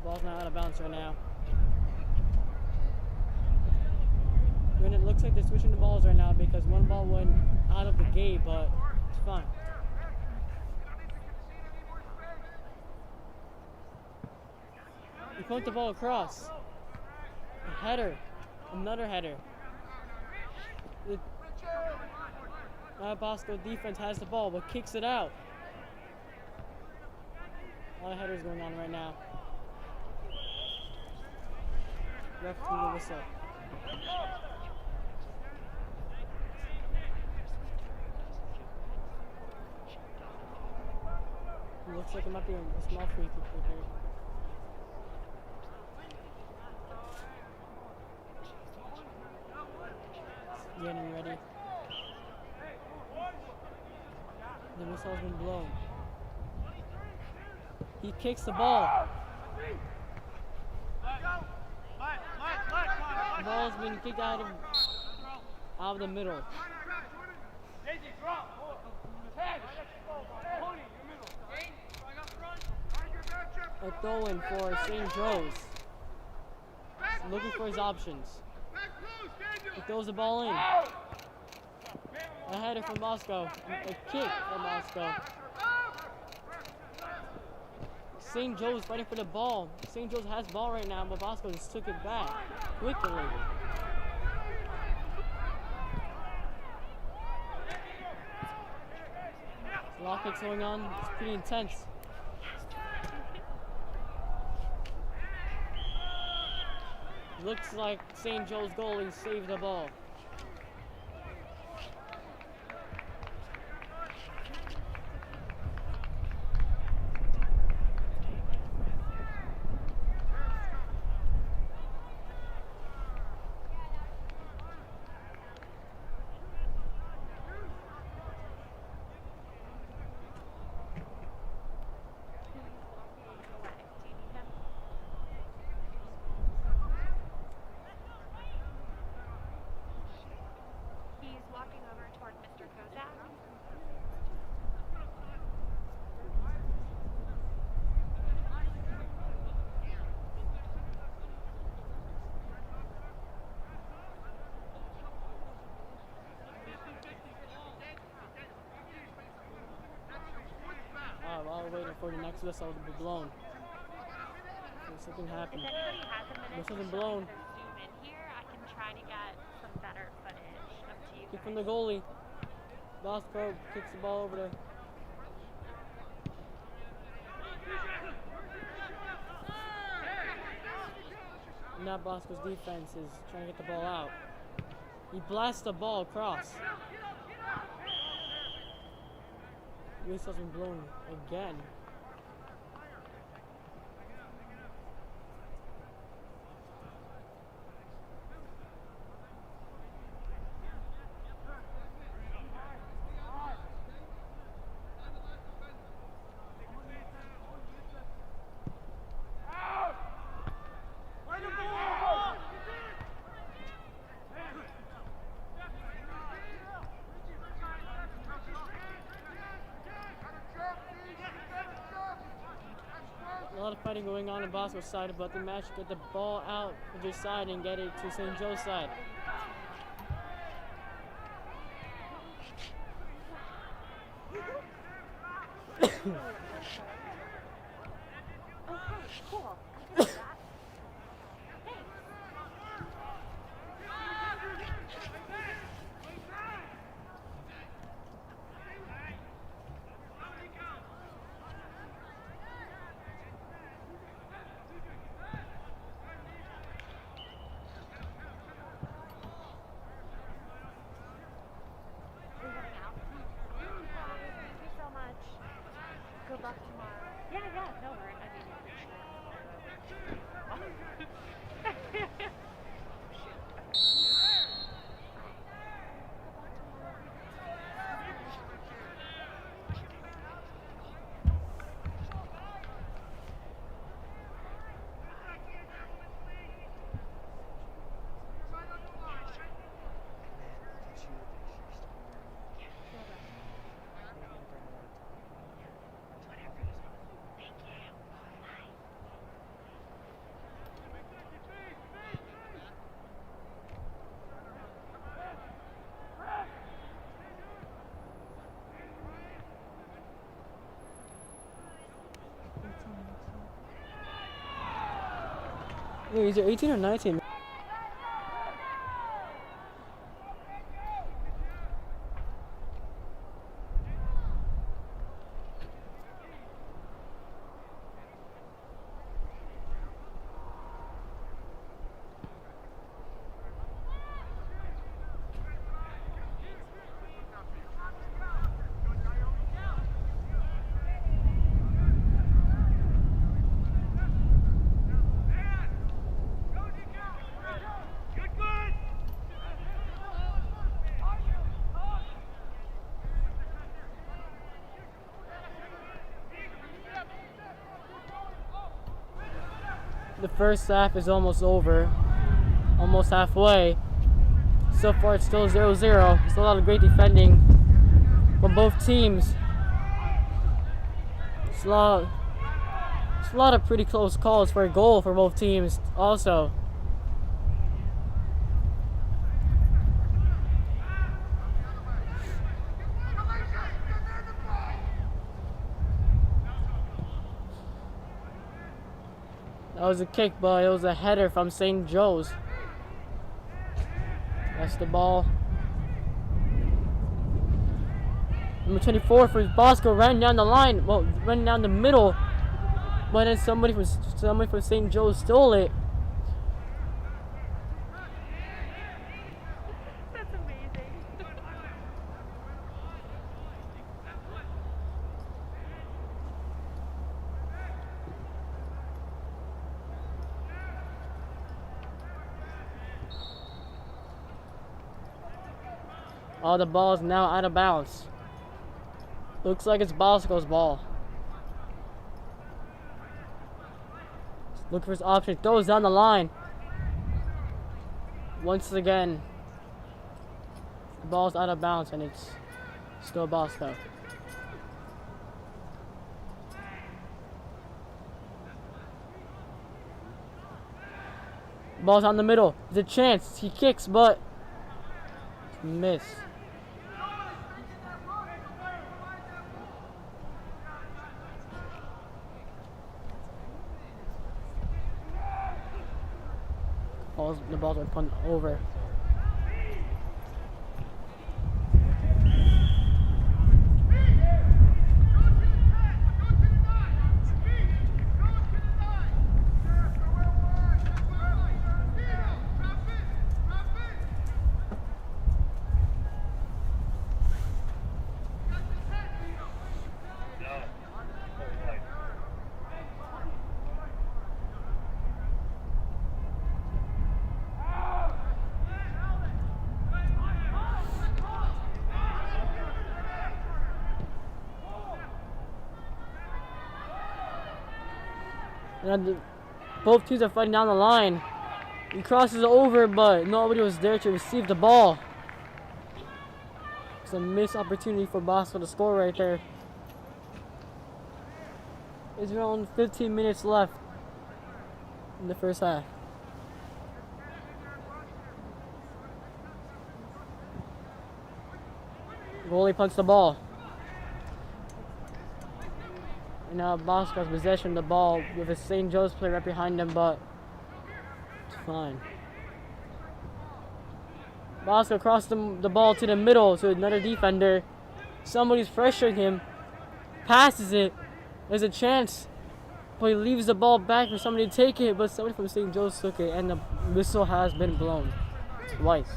Ball's not out of bounds right now. When it looks like they're switching the balls right now because one ball went out of the gate, but it's fine. You point the ball across. A header. Another header. Bosco defense has the ball, but kicks it out. A lot of headers going on right now. Ref threw the whistle. It looks like it might be a small free kick here. Getting ready. The whistle has been blown. He kicks the ball. The ball's been kicked out of the middle. A throw-in for St. Joe's. He's looking for his options. He throws the ball in. A header from Bosco. A kick from Bosco. St. Joe's fighting for the ball. St. Joe's has ball right now, but Bosco just took it back quickly. Lock kicks going on. It's pretty intense. Looks like St. Joe's goalie saved the ball. While we're waiting for the next whistle to be blown. Something happened. If anybody has a minute Whistle's been to blown. zoom in here, I can try to get some better footage up to you Kick guys. from the goalie. Bosco kicks the ball over there. Now Bosco's defense is trying to get the ball out. He blasts the ball across. Whistle's been blown again. A lot of fighting going on Bosco's side, but the match get the ball out of their side and get it to St. Joe's side. Okay, cool. I can do that. Good luck tomorrow. Yeah, no worries. I mean, Wait, is it 18 or 19? The first half is almost over. Almost halfway. So far it's still 0-0. Still a lot of great defending from both teams. It's a lot of pretty close calls for a goal for both teams also. That was a kick, but it was a header from St. Joe's. That's the ball. Number 24 for Bosco ran down the line. Well, ran down the middle. But then somebody from St. Joe's stole it. That's amazing. Oh, the ball is now out of bounds. Looks like it's Bosco's ball. Look for his option. Throws down the line. Once again, the ball's out of bounds and it's still Bosco. Ball's on the middle. There's a chance. He kicks, but miss. The balls are pumped over. And both teams are fighting down the line. He crosses over, but nobody was there to receive the ball. It's a missed opportunity for Bosco to score right there. There's around 15 minutes left in the first half. Goalie punts the ball. And now Bosco has possession of the ball with a St. Joe's player right behind him, but it's fine. Bosco crossed the ball to the middle to another defender. Somebody's pressuring him. Passes it. There's a chance. But he leaves the ball back for somebody to take it, but somebody from St. Joe's took it, and the whistle has been blown twice.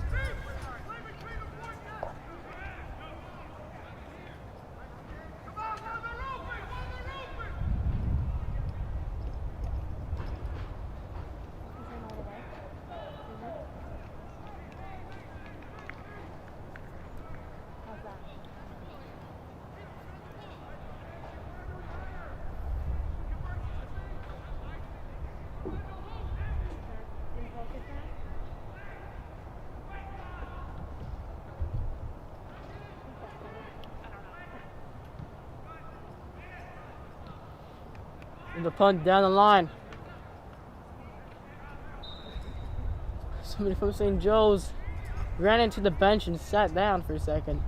And the punt down the line. Somebody from St. Joe's ran into the bench and sat down for a second.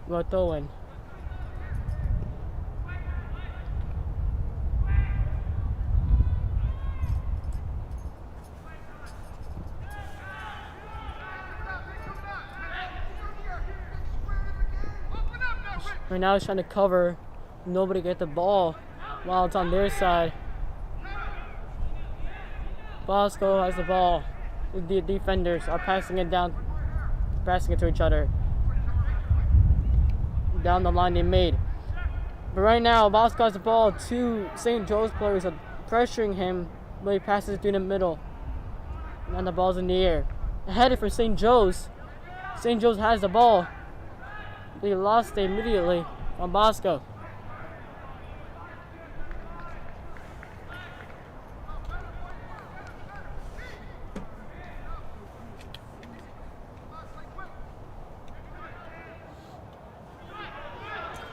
Well, throw in. Right now he's trying to cover. Nobody get the ball while it's on their side. Bosco has the ball. The defenders are passing it to each other. Down the line they made. But right now, Bosco has the ball. Two St. Joe's players are pressuring him, but he passes it through the middle. And the ball's in the air. A header for St. Joe's. St. Joe's has the ball. They lost it immediately on Bosco.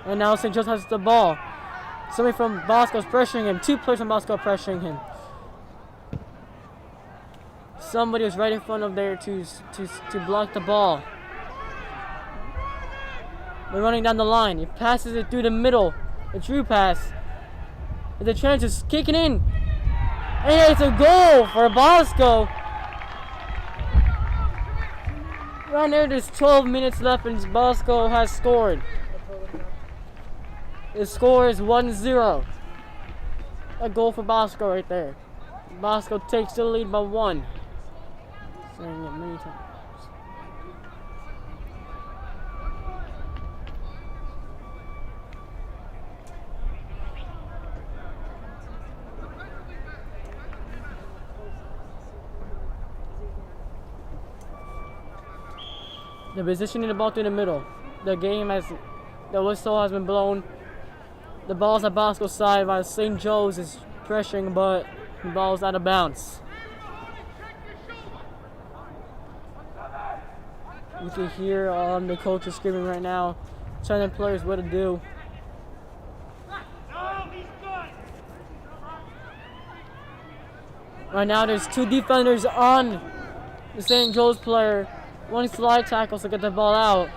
And now St. Joe's has the ball. Somebody from Bosco is pressuring him. Two players from Bosco are pressuring him. Somebody was right in front of there to block the ball. They're running down the line. He passes it through the middle. A true pass. The chance is kicking in. And it's a goal for Bosco. Right there, there's 12 minutes left and Bosco has scored. The score is 1-0. A goal for Bosco right there. Bosco takes the lead by 1. Saying it many times. The positioning the ball through the middle. The whistle has been blown. The ball's at Bosco's side while St. Joe's is pressuring, but the ball's out of bounds. You can hear the coaches screaming right now, telling the players what to do. Right now there's 2 defenders on the St. Joe's player. One slide tackles to get the ball out.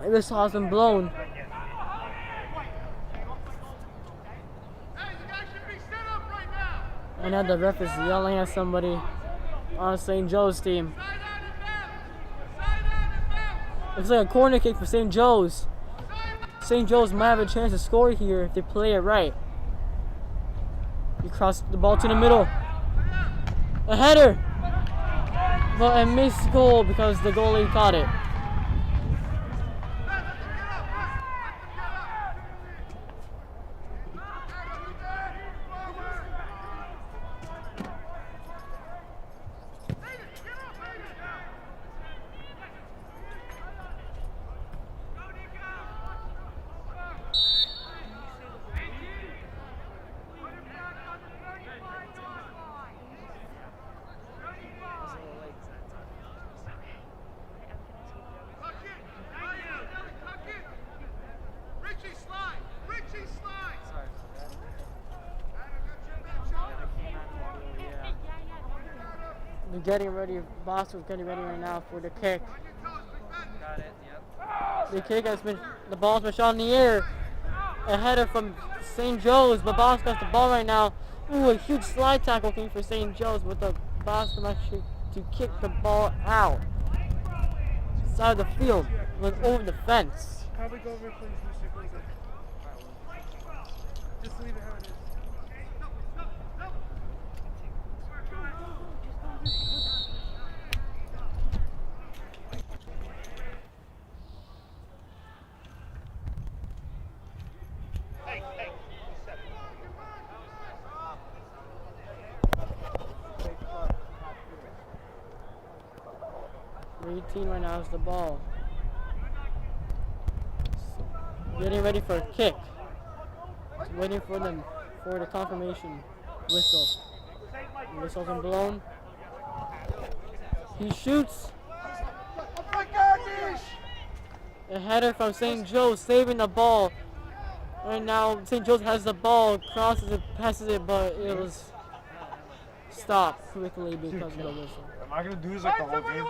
This has been blown. And now the ref is yelling at somebody on St. Joe's team. It's like a corner kick for St. Joe's. St. Joe's might have a chance to score here if they play it right. He crossed the ball to the middle. A header! But a missed goal because the goalie caught it. Getting ready, Bosco's getting ready right now for the kick. Got it, yep. The kick has been, the ball's been shot in the air. A header from St. Joe's, but Bosco has the ball right now. Ooh, a huge slide tackle came for St. Joe's, but the Bosco actually to kick the ball out. Side of the field, went over the fence. Probably go over, please. Just leave it how it is. 18 right now is the ball. Getting ready for a kick. Waiting for the confirmation whistle. The whistle's been blown. He shoots. A header from St. Joe's saving the ball. Right now St. Joe's has the ball, crosses it, passes it, but it was stopped quickly because of the whistle. Am I gonna do this like the whole game? No,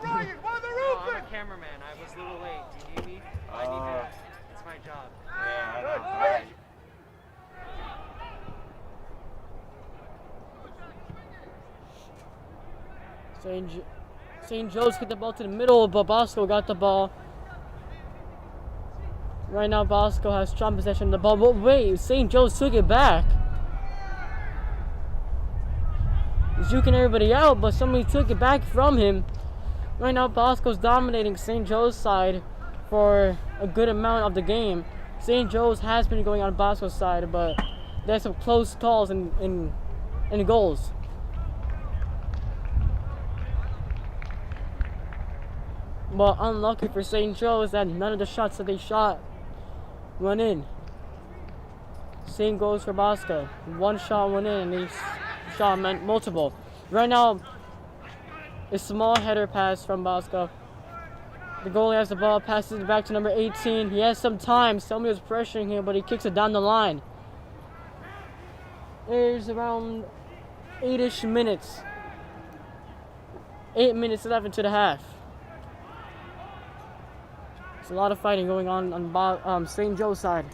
I'm a cameraman. I was a little late. Do you need me? I need that. It's my job. Yeah, I know. St. Joe's hit the ball to the middle, but Bosco got the ball. Right now, Bosco has strong possession of the ball. But wait, St. Joe's took it back. He's juking everybody out, but somebody took it back from him. Right now, Bosco's dominating St. Joe's side for a good amount of the game. St. Joe's has been going on Bosco's side, but there's some close calls in goals. But unlucky for St. Joe's that none of the shots that they shot went in. Same goes for Bosco. One shot went in and they shot meant multiple. Right now, a small header pass from Bosco. The goalie has the ball, passes it back to number 18. He has some time. Somebody was pressuring him, but he kicks it down the line. There's around 8-ish minutes. 8 minutes left into the half. There's a lot of fighting going on St. Joe's side.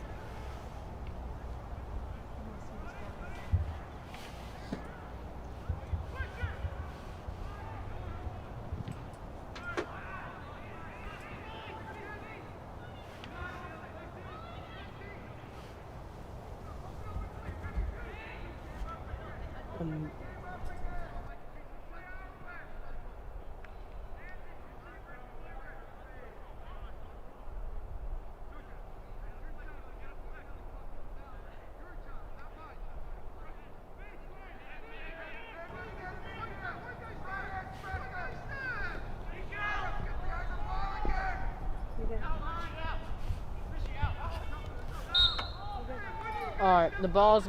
Alright, the ball's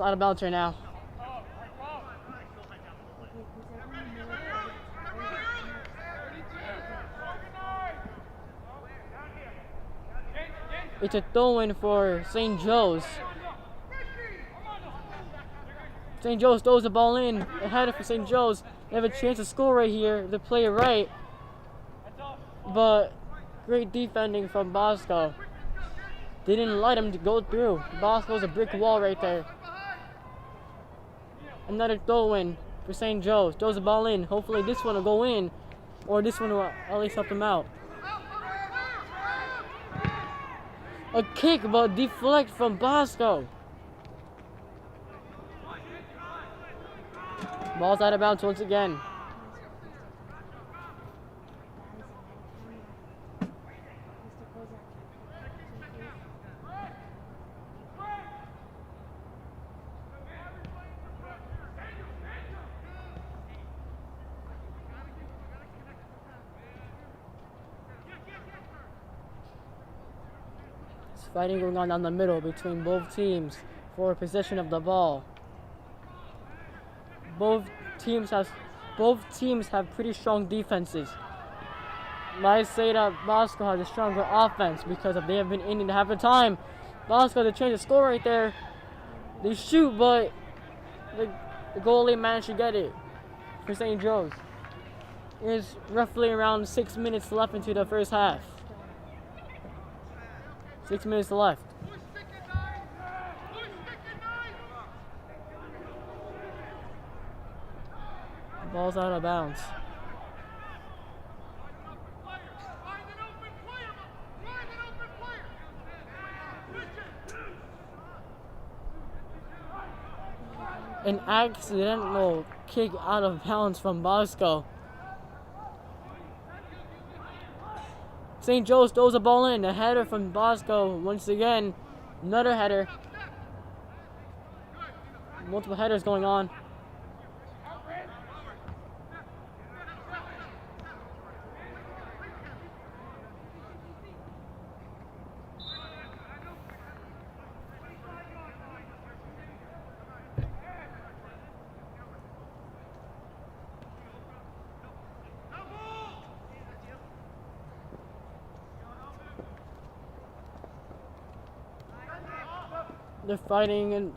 out of bounds right now. It's a throw-in for St. Joe's. St. Joe's throws the ball in. A header for St. Joe's. They have a chance to score right here. They play it right. But great defending from Bosco. They didn't let him to go through. Bosco's a brick wall right there. Another throw-in for St. Joe's. Throws the ball in. Hopefully this one will go in. Or this one will at least help him out. A kick, but deflect from Bosco. Ball's out of bounds once again. Fighting going on down the middle between both teams for possession of the ball. Both teams have pretty strong defenses. I say that Bosco has a stronger offense because they have been in half the time. Bosco has a chance to score right there. They shoot, but the goalie managed to get it for St. Joe's. There's roughly around 6 minutes left into the first half. 6 minutes left. Ball's out of bounds. An accidental kick out of bounds from Bosco. St. Joe's throws the ball in. A header from Bosco once again. Another header. Multiple headers going on. They're fighting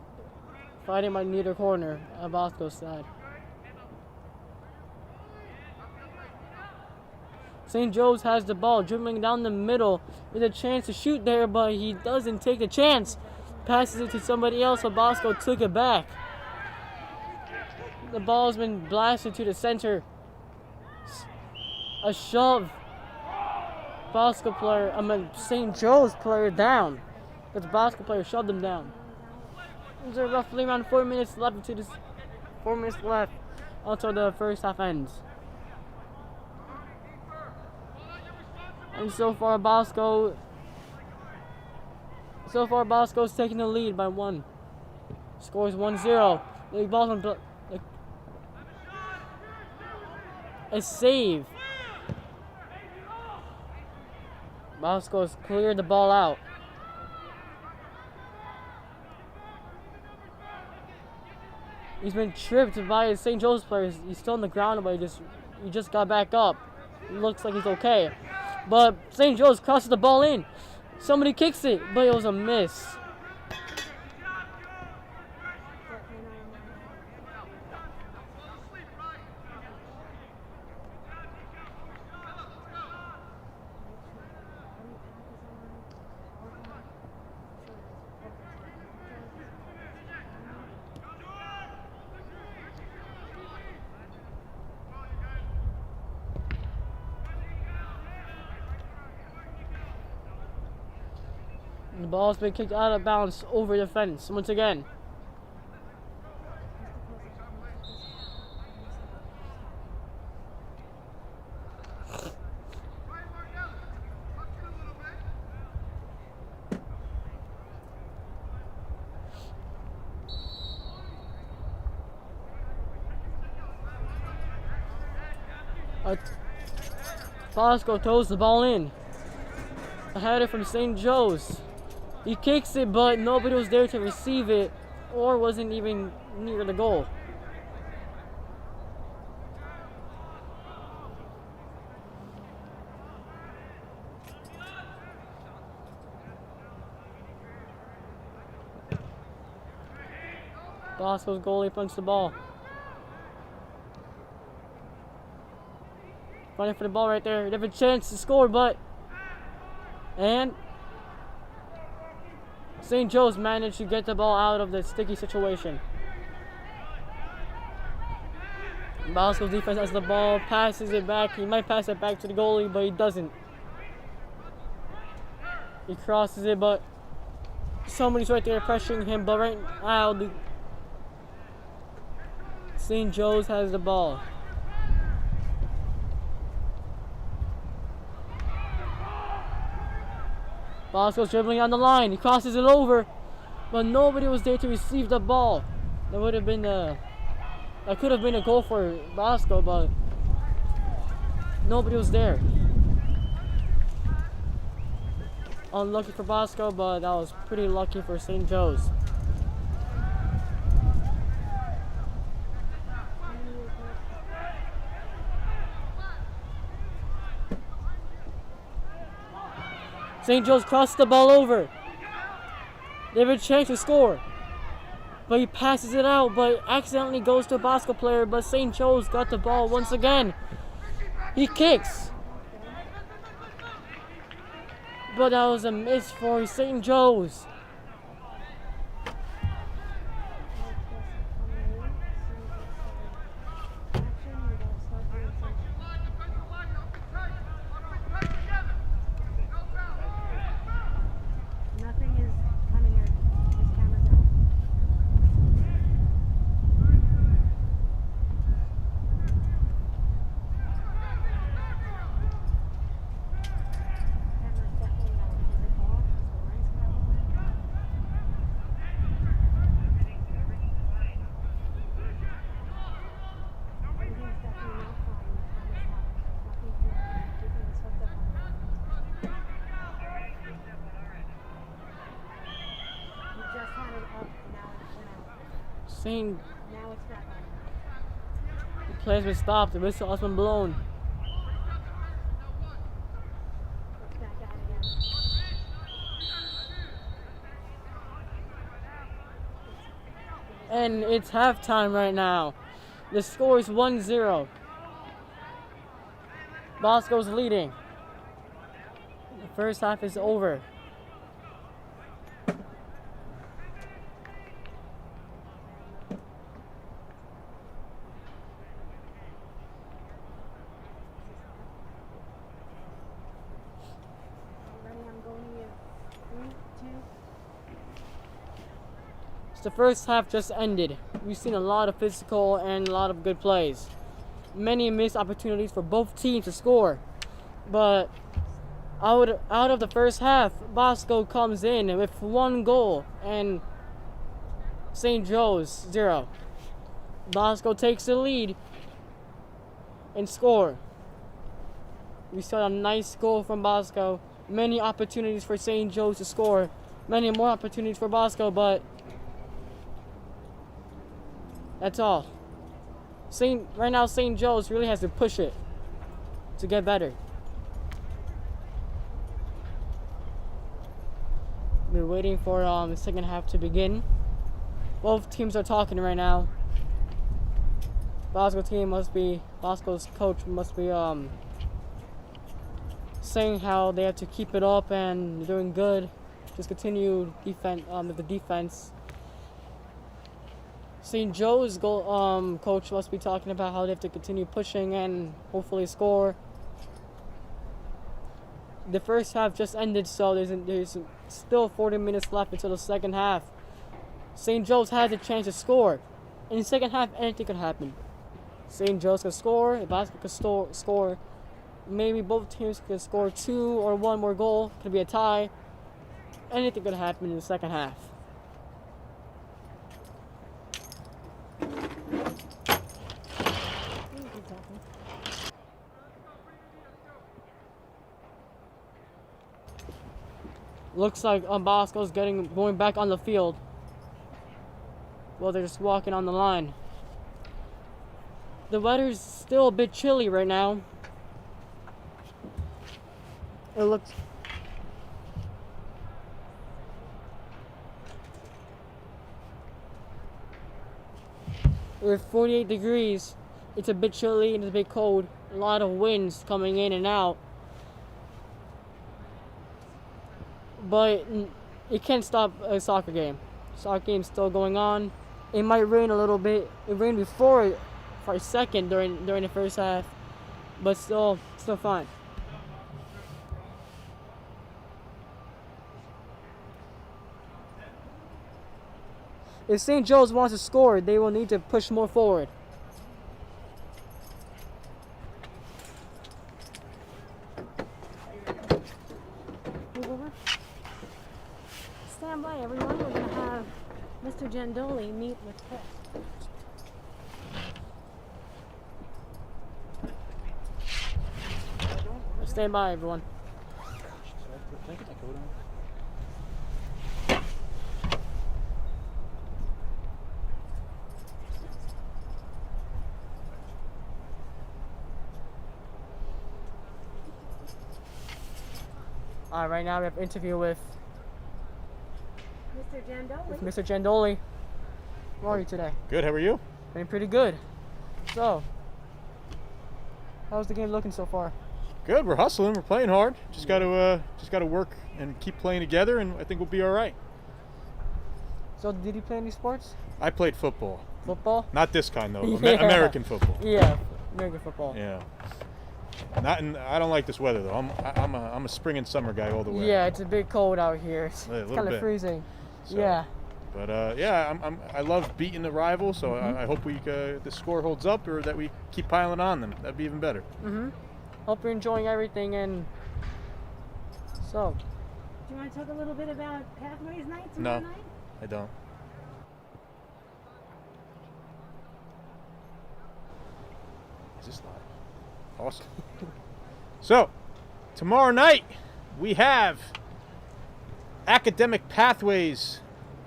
by neither corner on Bosco's side. St. Joe's has the ball, dribbling down the middle with a chance to shoot there, but he doesn't take the chance. Passes it to somebody else, but Bosco took it back. The ball's been blasted to the center. A shove. Bosco player, St. Joe's player down. But the Bosco player shoved him down. There's roughly around 4 minutes left until this 4 minutes left until the first half ends. And so far Bosco's taking the lead by 1. Scores 1-0. The ball's on a save. Bosco's cleared the ball out. He's been tripped by his St. Joe's players. He's still on the ground, but he just got back up. Looks like he's okay. But St. Joe's crosses the ball in. Somebody kicks it, but it was a miss. The ball's been kicked out of bounds over the fence once again. Bosco throws the ball in. A header from St. Joe's. He kicks it, but nobody was there to receive it or wasn't even near the goal. Bosco's goalie punched the ball. Running for the ball right there. They have a chance to score, and St. Joe's managed to get the ball out of the sticky situation. Bosco's defense has the ball, passes it back. He might pass it back to the goalie, but he doesn't. He crosses it, but somebody's right there pressuring him. But right now, St. Joe's has the ball. Bosco's dribbling on the line. He crosses it over, but nobody was there to receive the ball. That would have been that could have been a goal for Bosco, but nobody was there. Unlucky for Bosco, but that was pretty lucky for St. Joe's. St. Joe's crosses the ball over. They have a chance to score. But he passes it out, but accidentally goes to a Bosco player. But St. Joe's got the ball once again. He kicks. But that was a miss for St. Joe's. Now it's back on. The play's been stopped. The whistle has been blown. It's back out again. And it's halftime right now. The score is 1-0. Bosco's leading. The first half is over. the first half just ended. We've seen a lot of physical and a lot of good plays. Many missed opportunities for both teams to score. But out of the first half, Bosco comes in with 1 goal and St. Joe's 0. Bosco takes the lead and score. We saw a nice goal from Bosco. Many opportunities for St. Joe's to score. Many more opportunities for Bosco, but that's all. Right now, St. Joe's really has to push it to get better. We're waiting for the second half to begin. Both teams are talking right now. Bosco's coach must be saying how they have to keep it up and they're doing good. Just continue with the defense. St. Joe's coach must be talking about how they have to continue pushing and hopefully score. The first half just ended, so there's still 40 minutes left until the second half. St. Joe's has a chance to score. In the second half, anything could happen. St. Joe's could score, Bosco could score. Maybe both teams could score 2 or 1 more goal. Could be a tie. Anything could happen in the second half. Looks like Bosco's going back on the field. Well, they're just walking on the line. The weather's still a bit chilly right now. It looks... With 48 degrees, it's a bit chilly and it's a bit cold. A lot of winds coming in and out. But it can't stop a soccer game. Soccer game's still going on. It might rain a little bit. It rained before for a second during the first half, but still fine. If St. Joe's wants to score, they will need to push more forward. Stand by, everyone. We're going to have Mr. Gendoli meet with Chris. Stand by, everyone. Alright, right now we have an interview with Mr. Gendoli. Mr. Gendoli. How are you today? Good, how are you? Doing pretty good. So, how's the game looking so far? Good, we're hustling, we're playing hard. Just got to work and keep playing together, and I think we'll be all right. So, did you play any sports? I played football. Football? Not this kind though. Yeah. American football. Yeah, American football. Yeah. I don't like this weather though. I'm a spring and summer guy all the way. Yeah, it's a bit cold out here. It's little kind of bit. freezing. So, yeah. But I love beating the rival, so I hope the score holds up or that we keep piling on them. That'd be even better. Hope you're enjoying everything, and so. Do you want to talk a little bit about Pathways Night tomorrow No, night? I don't. Is this live? Awesome. So, tomorrow night we have Academic Pathways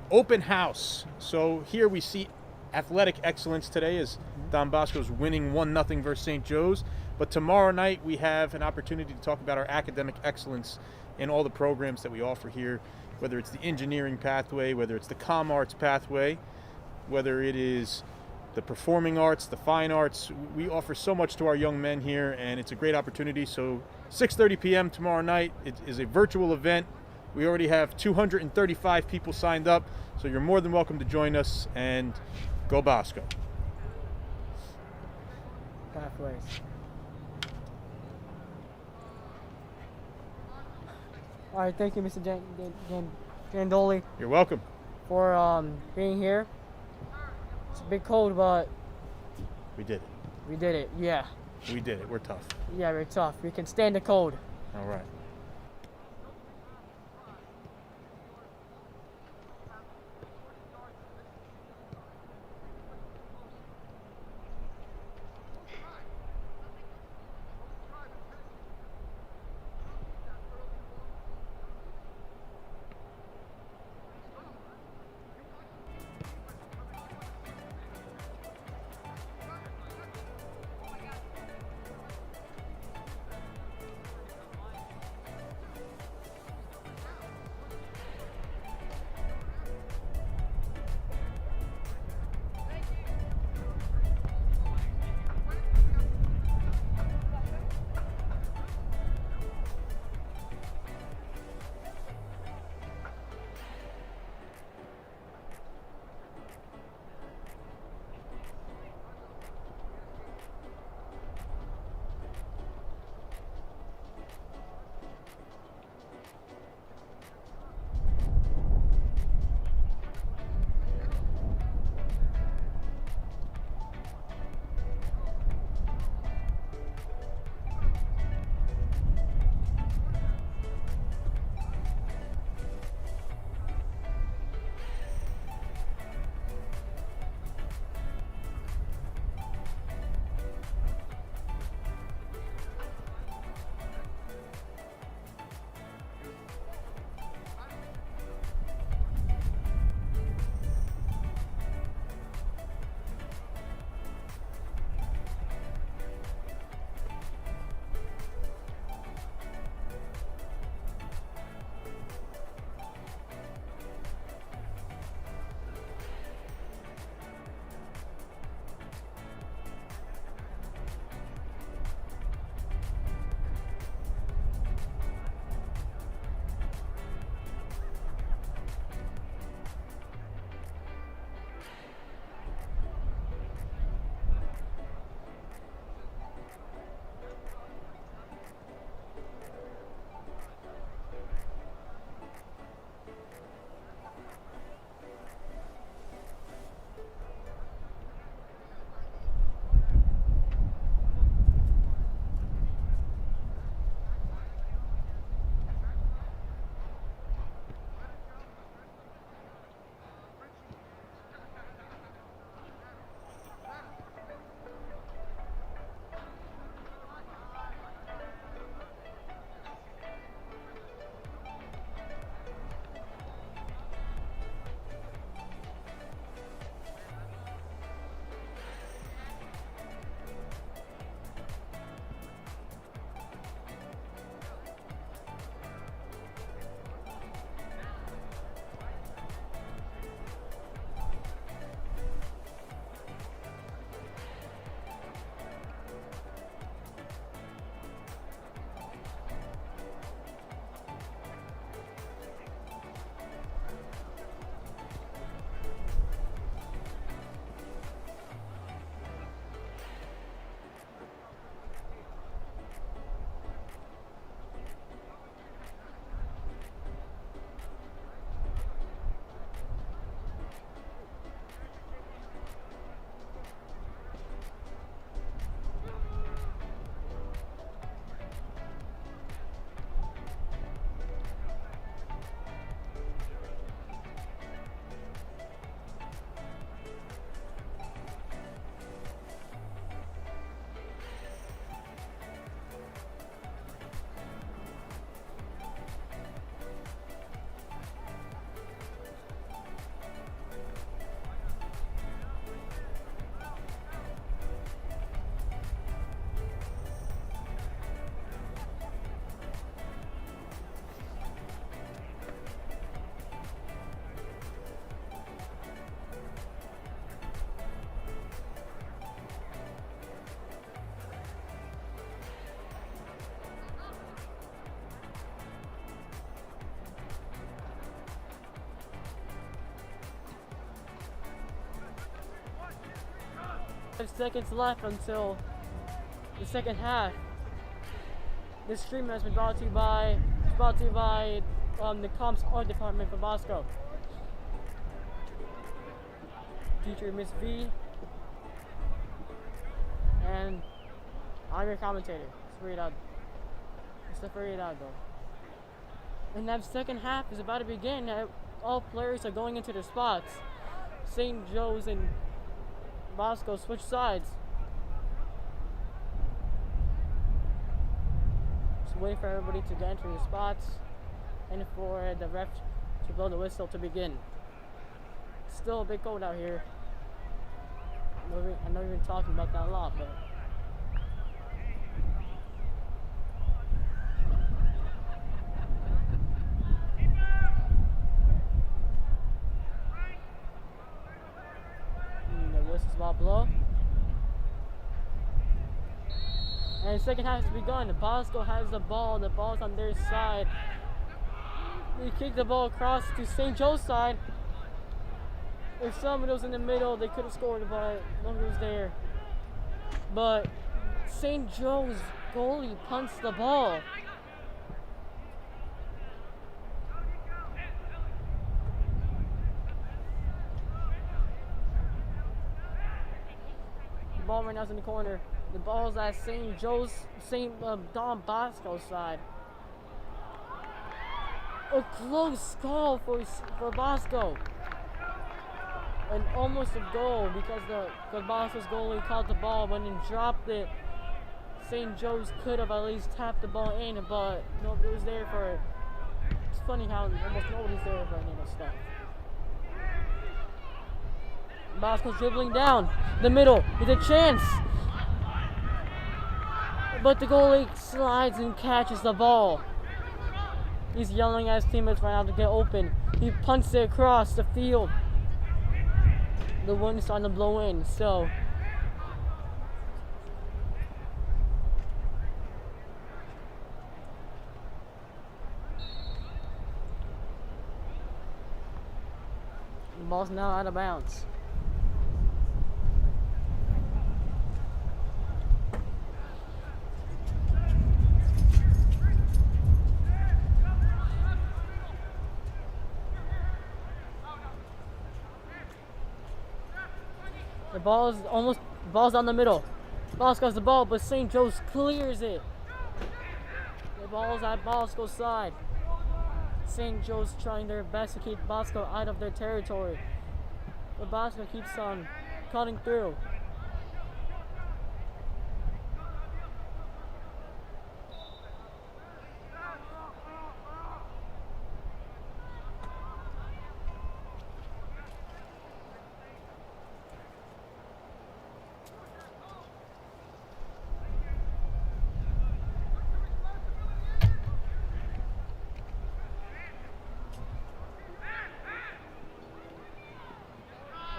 open house. So here we see athletic excellence today as Don Bosco's winning 1-0 versus St. Joe's. But tomorrow night we have an opportunity to talk about our academic excellence in all the programs that we offer here, whether it's the engineering pathway, whether it's the comm arts pathway, whether it is the performing arts, the fine arts. We offer so much to our young men here, and it's a great opportunity. So 6:30 p.m. tomorrow night. It is a virtual event. We already have 235 people signed up, so you're more than welcome to join us, and go Bosco. Pathways. All right, thank you, Mr. Gendoli. You're welcome. for being here. It's a bit cold, but We did it. we did it. Yeah, We did it. We're tough. yeah, we're tough. We can stand the cold. All right. Seconds left until the second half. This stream has been brought to you by the comms art department for Bosco. teacher, Miss V. And I'm your commentator, Mr. Feriado. And that second half is about to begin. All players are going into their spots. St. Joe's and Bosco switch sides. Just wait for everybody to get into their spots and for the ref to blow the whistle to begin. Still a bit cold out here. I know you've been talking about that a lot, but the whistle's about to blow. And the second half has begun. Bosco has the ball. The ball's on their side. They kick the ball across to St. Joe's side. If somebody was in the middle, they could have scored, but nobody was there. But St. Joe's goalie punts the ball. The ball right now is in the corner. The ball's at St. Don Bosco's side. A close call for Bosco. And almost a goal because Bosco's goalie caught the ball but then dropped it. St. Joe's could have at least tapped the ball in, but nobody was there for it. It's funny how almost nobody's there for any of this stuff. Bosco's dribbling down the middle with a chance. But the goalie slides and catches the ball. He's yelling at his teammates right now to get open. He punts it across the field. The wind's starting to blow in, so the ball's now out of bounds. The ball's down the middle. Bosco's the ball, but St. Joe's clears it. The ball's at Bosco's side. St. Joe's trying their best to keep Bosco out of their territory. But Bosco keeps on cutting through.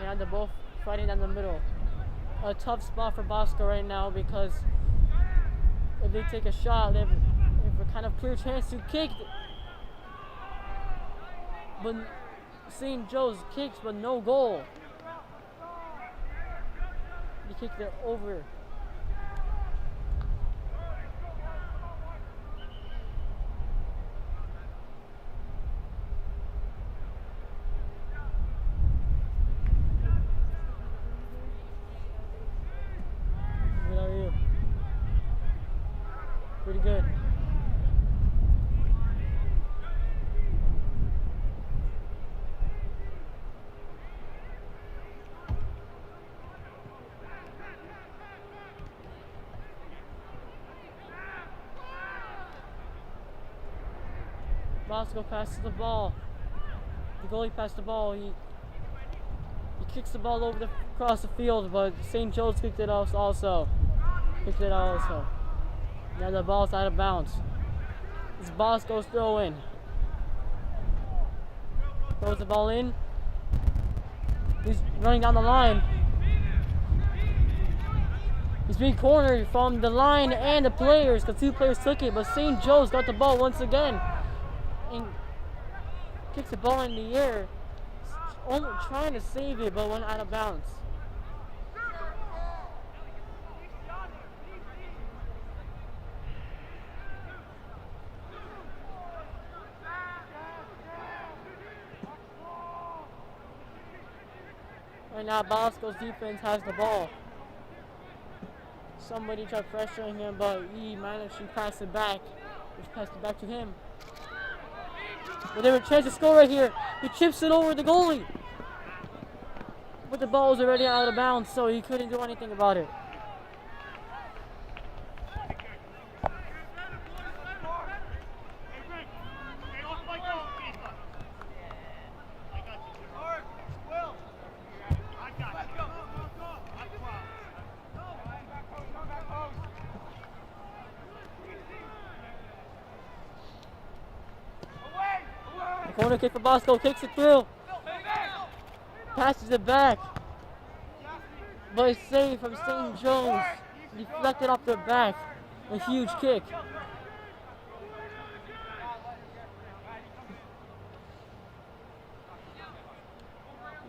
And they're both fighting down the middle. A tough spot for Bosco right now because if they take a shot, they have a kind of clear chance to kick. But St. Joe's kicks, but no goal. He kicked it over. Pretty good. Bosco passes the ball. The goalie passed the ball. He kicks the ball across the field, but St. Joe's kicked it out also. Now the ball's out of bounds. It's Bosco's throw in. Throws the ball in. He's running down the line. He's being cornered from the line and the players. The two players took it, but St. Joe's got the ball once again. And kicks the ball in the air. Almost trying to save it, but went out of bounds. Right now, Bosco's defense has the ball. Somebody tried pressuring him, but he managed to pass it back. Just passed it back to him. But there was a chance to score right here. He chips it over the goalie. But the ball was already out of bounds, so he couldn't do anything about it. Corner kick for Bosco, kicks it through. Passes it back. But it's saved from St. Joe's. Deflected off their back. A huge kick.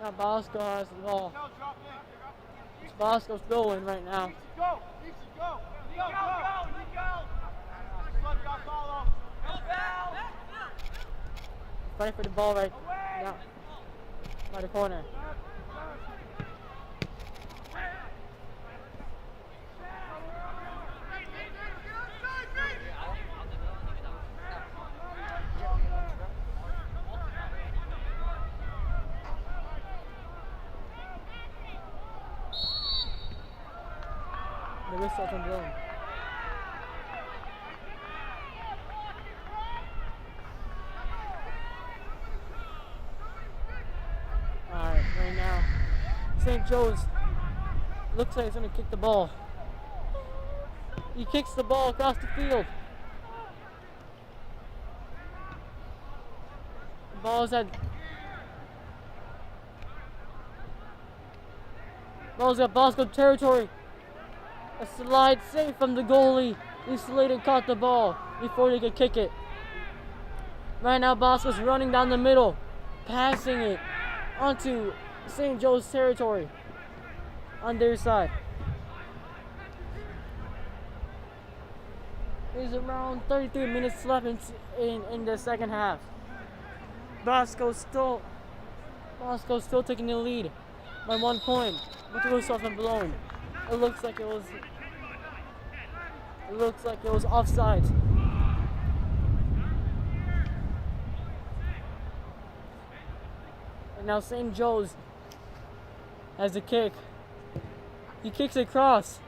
Now Bosco has the ball. It's Bosco's going right now. Fighting for the ball right now. By the corner. The whistle can blow. Alright, right now, St. Joe's looks like he's going to kick the ball. He kicks the ball across the field. The ball's at Bosco territory. A slide save from the goalie. Slater caught the ball before he could kick it. Right now, Bosco's running down the middle, passing it onto St. Joe's territory on their side. There's around 33 minutes left in the second half. Bosco's still taking the lead by 1 point, but the whistle hasn't blown. It looks like it was offside. And now St. Joe's has a kick. He kicks it across.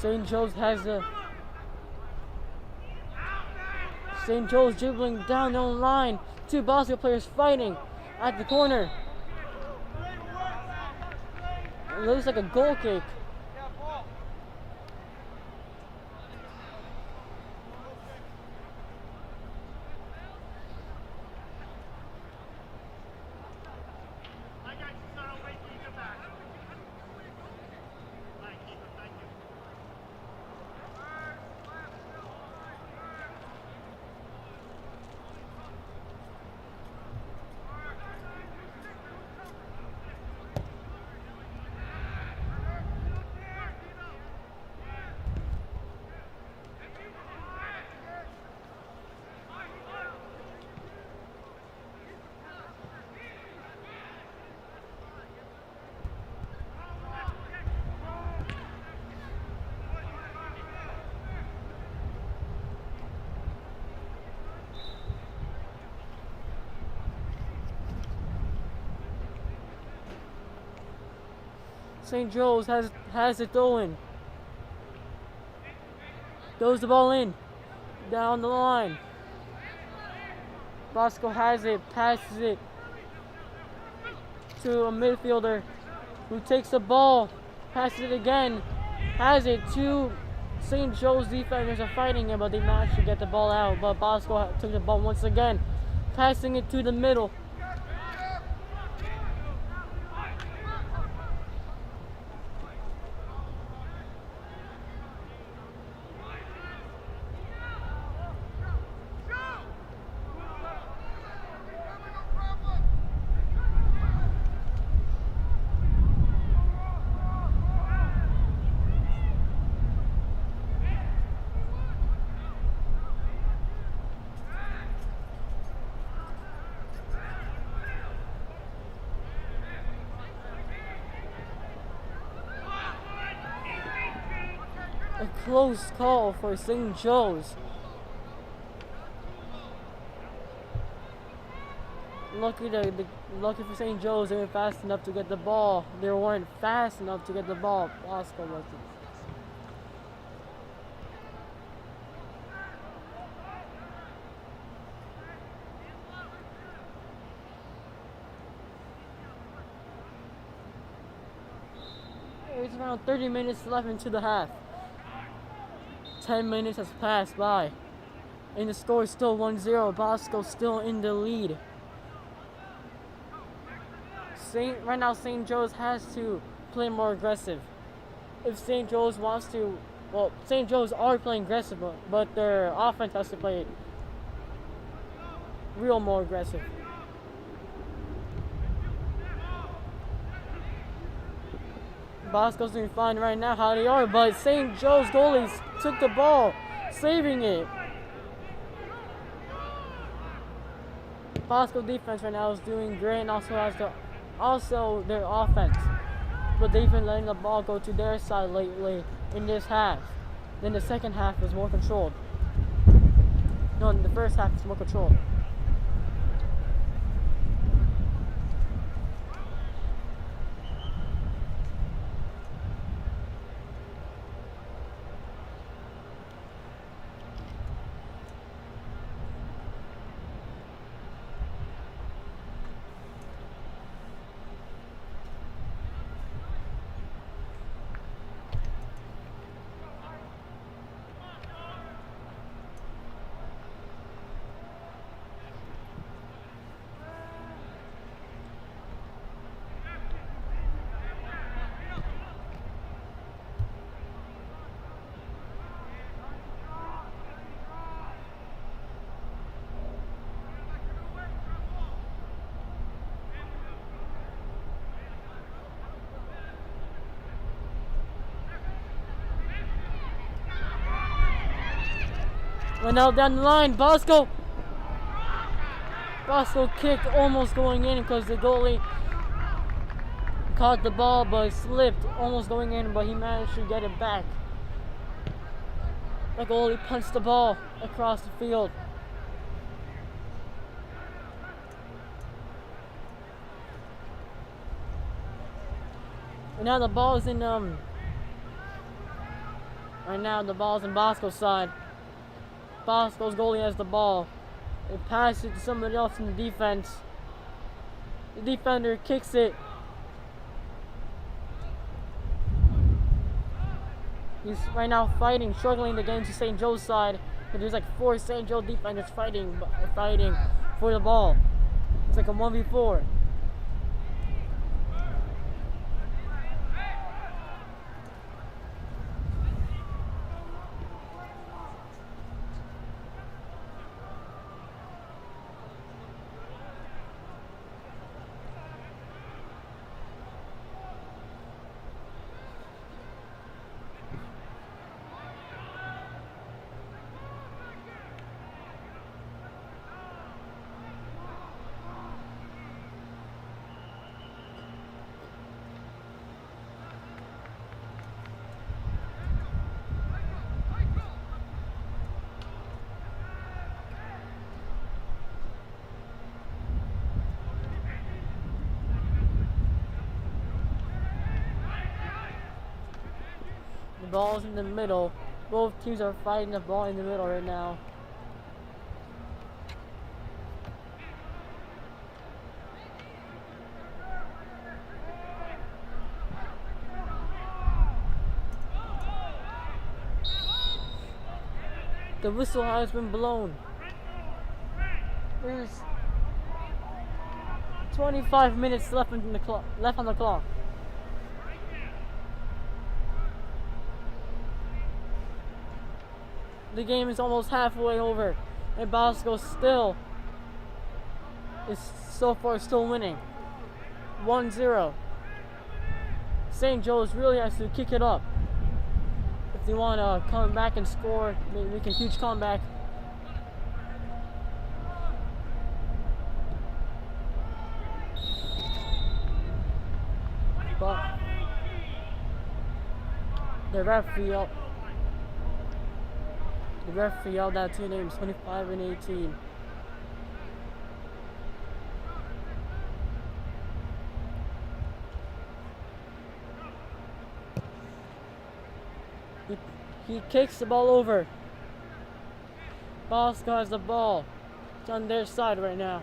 St. Joe's St. Joe's dribbling down the line. Two Bosco players fighting at the corner. It looks like a goal kick. St. Joe's has it going. Throws the ball in. Down the line. Bosco has it. Passes it to a midfielder who takes the ball. Passes it again. Has it to St. Joe's defenders are fighting it, but they managed to get the ball out. But Bosco took the ball once again. Passing it to the middle. close call for St. Joe's. Lucky for St. Joe's, they were fast enough to get the ball. They weren't fast enough to get the ball. Bosco wasn't. There's around 30 minutes left into the half. 10 minutes has passed by. And the score is still 1-0. Bosco still in the lead. Right now, St. Joe's has to play more aggressive. If St. Joe's wants to, well, St. Joe's are playing aggressive, but their offense has to play real more aggressive. Bosco's doing fine right now, how they are, but St. Joe's goalies took the ball, saving it. Bosco defense right now is doing great, and also their offense. But they've been letting the ball go to their side lately in this half. Then the second half was more controlled. No, in the first half was more controlled. And now down the line, Bosco kicked, almost going in because the goalie caught the ball but slipped, almost going in, but he managed to get it back. The goalie punched the ball across the field. And now the ball is in right now the ball's in Bosco's side. Bosco's goalie has the ball. They pass it to somebody else in the defense. The defender kicks it. He's right now struggling to get into St. Joe's side. But there's like 4 St. Joe defenders fighting for the ball. It's like a 1v4. The ball's in the middle. Both teams are fighting the ball in the middle right now. The whistle has been blown. There's 25 minutes left on the clock. The game is almost halfway over, and Bosco is so far still winning. 1-0. St. Joe's really has to kick it up if they want to come back and score, make a huge comeback. But the referee The ref yelled out two names, 25 and 18. He kicks the ball over. Bosco has the ball. It's on their side right now.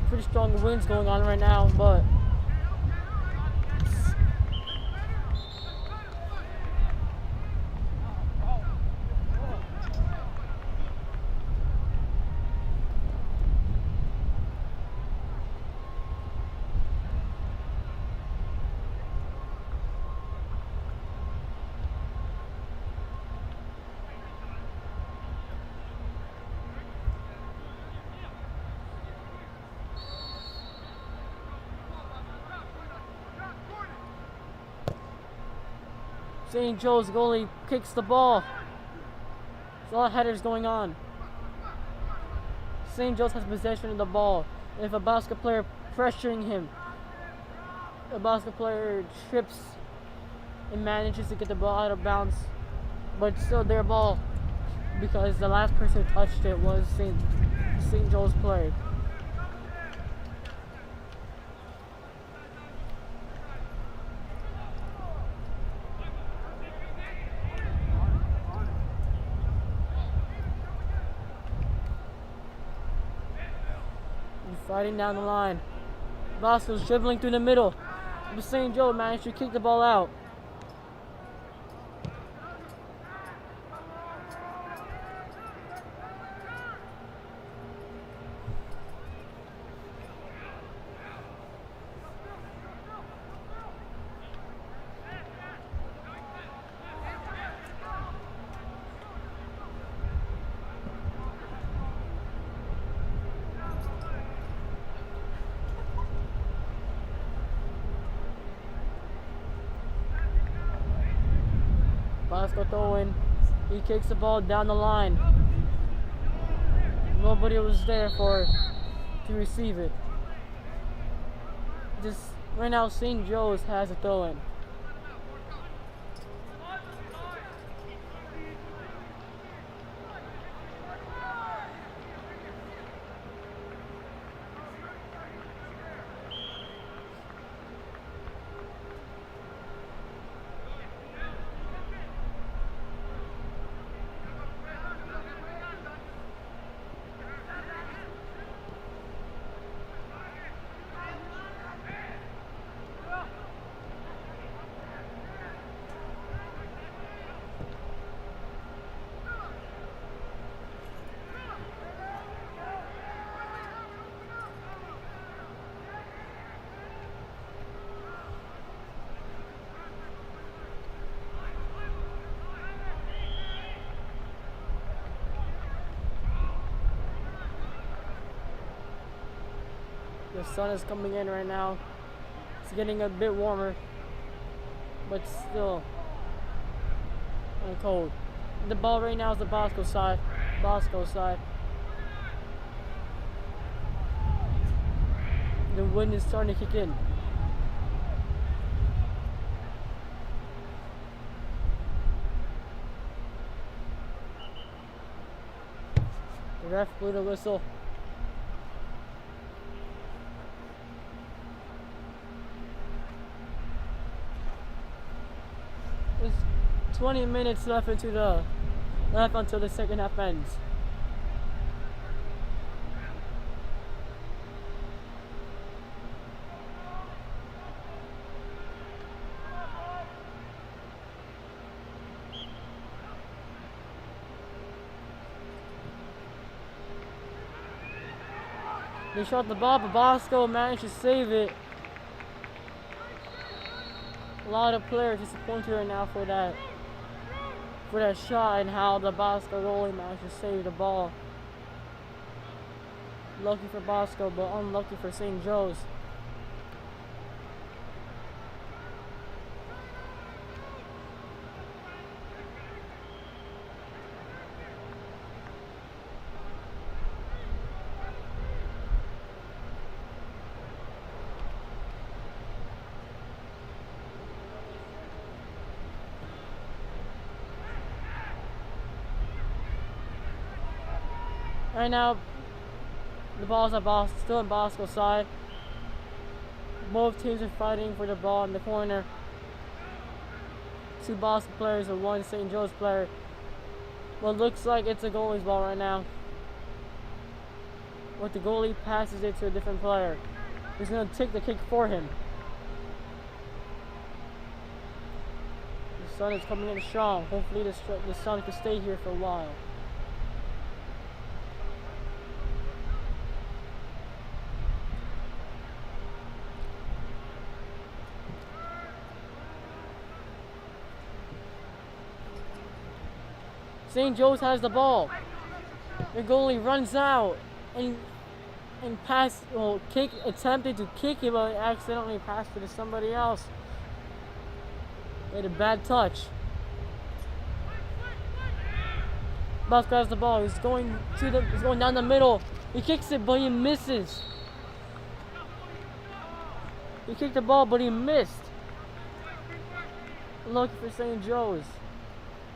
Pretty strong winds going on right now, but St. Joe's goalie kicks the ball. There's a lot of headers going on. St. Joe's has possession of the ball. If a Bosco player pressuring him, a Bosco player trips and manages to get the ball out of bounds, but still their ball because the last person who touched it was St. Joe's player. Fighting down the line. Bosco's dribbling through the middle. But St. Joe managed to kick the ball out. Bosco throwing. He kicks the ball down the line. Nobody was there to receive it. Just right now, St. Joe's has a throw-in. The sun is coming in right now. It's getting a bit warmer, but still cold. The ball right now is the Bosco side. The wind is starting to kick in. The ref blew the whistle. There's 20 minutes left until the second half ends. They shot the ball, but Bosco managed to save it. A lot of players disappointed right now for that. for that shot and how the Bosco goalie managed to save the ball. Lucky for Bosco, but unlucky for St. Joe's. Right now, the ball's at Bosco, still on Bosco's side. Both teams are fighting for the ball in the corner. 2 Bosco players and 1 St. Joe's player. Well, looks like it's a goalie's ball right now. But the goalie passes it to a different player. He's going to take the kick for him. The sun is coming in strong. Hopefully the sun can stay here for a while. St. Joe's has the ball. The goalie runs out and attempted to kick it, but accidentally passed it to somebody else. Made a bad touch. Bosco has the ball. He's going down the middle. He kicks it, but he misses. He kicked the ball, but he missed. Lucky for St. Joe's.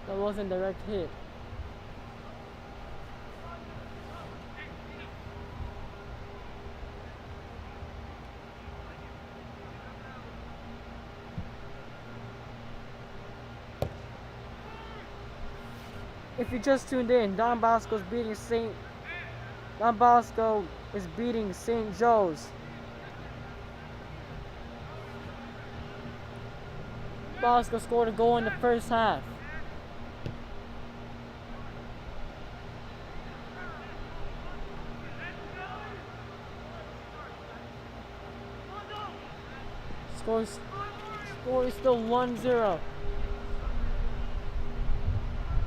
That wasn't a direct hit. If you just tuned in, Don Bosco is beating St. Joe's. Bosco scored a goal in the first half. Score is still 1-0.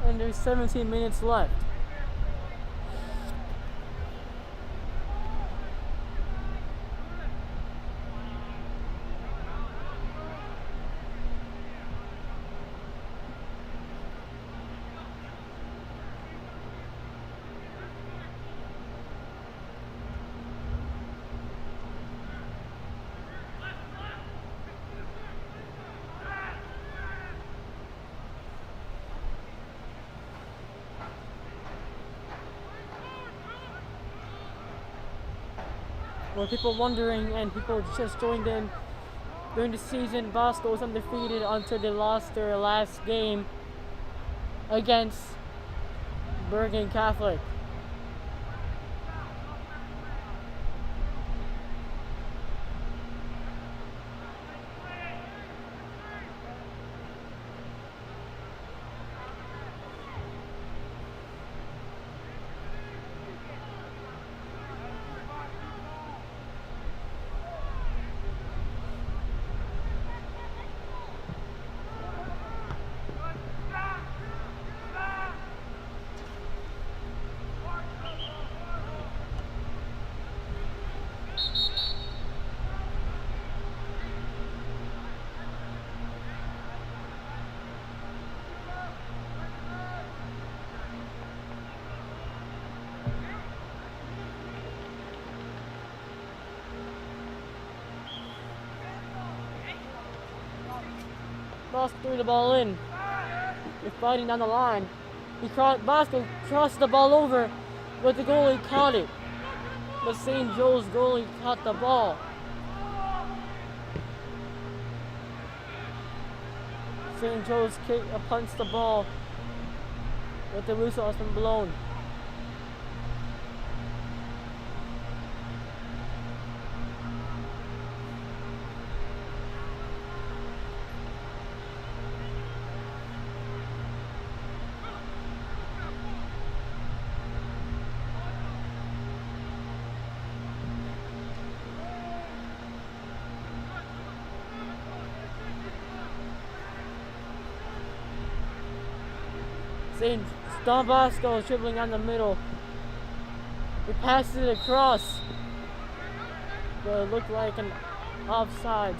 And there's 17 minutes left. For people wondering and people just joined in, during the season, Bosco was undefeated until they lost their last game against Bergen Catholic. Bosco threw the ball in. They're fighting down the line. Bosco crossed the ball over, but the goalie caught it. But St. Joe's goalie caught the ball. St. Joe's punched the ball, but the whistle has been blown. Don Bosco is dribbling down the middle. He passes it across. But it looked like an offside.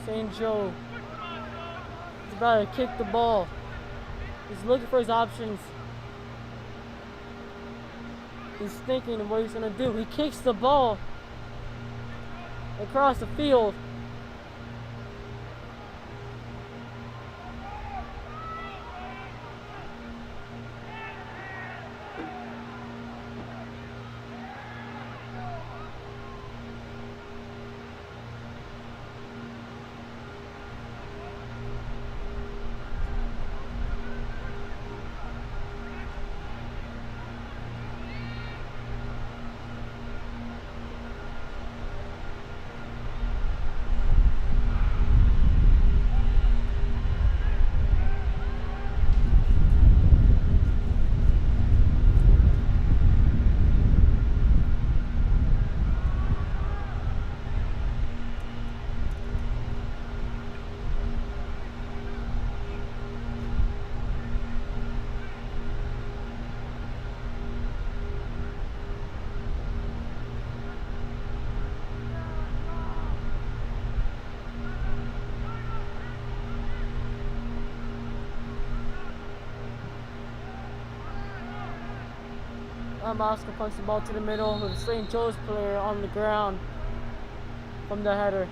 St. Joe is about to kick the ball. He's looking for his options. He's thinking of what he's going to do. He kicks the ball across the field. Bosco punts the ball to the middle with St. Joe's player on the ground from the header.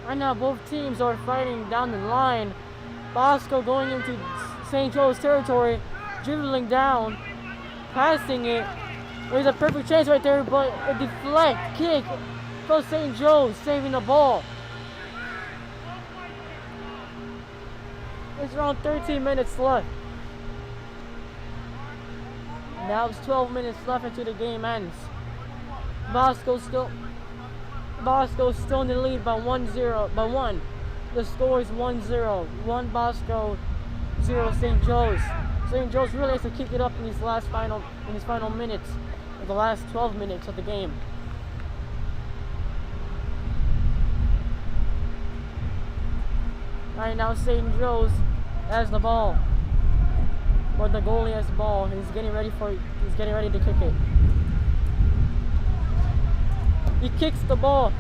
Right now, both teams are fighting down the line. Bosco going into St. Joe's territory, dribbling down, passing it. There's a perfect chance right there, but a deflect kick for St. Joe's, saving the ball. It's around 13 minutes left. Now it's 12 minutes left until the game ends. Bosco still in the lead by 1. The score is 1-0. 1 Bosco, 0 St. Joe's. St. Joe's really has to kick it up in his final minutes, in the last 12 minutes of the game. Right now, St. Joe's has the ball, but the goalie has the ball, and he's getting ready to kick it. He kicks the ball.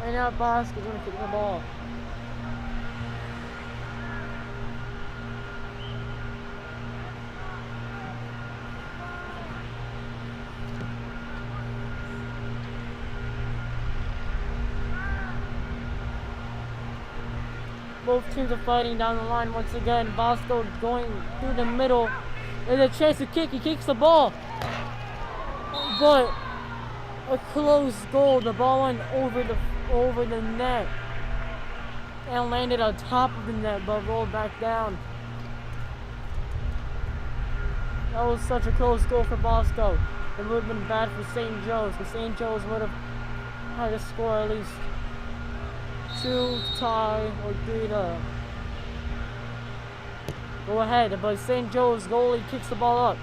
Right now, Bosco is going to kick the ball. Both teams are fighting down the line once again. Bosco going through the middle. There's a chance to kick. He kicks the ball. But a close goal. The ball went over the net and landed on top of the net, but rolled back down. That was such a close goal for Bosco. It would have been bad for St. Joe's, because St. Joe's would have had to score at least 2 to tie or 3 to go ahead. But St. Joe's goalie kicks the ball up.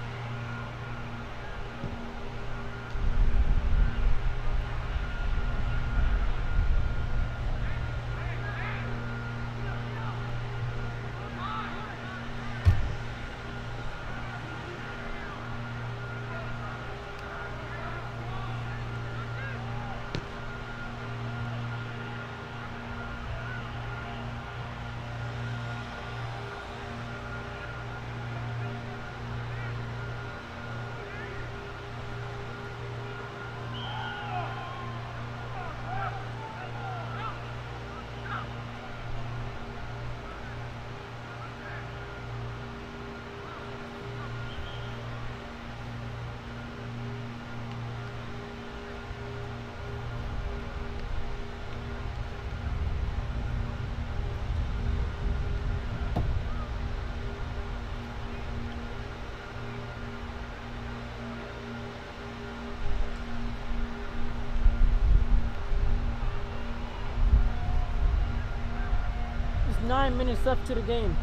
There's 9 minutes left to the game.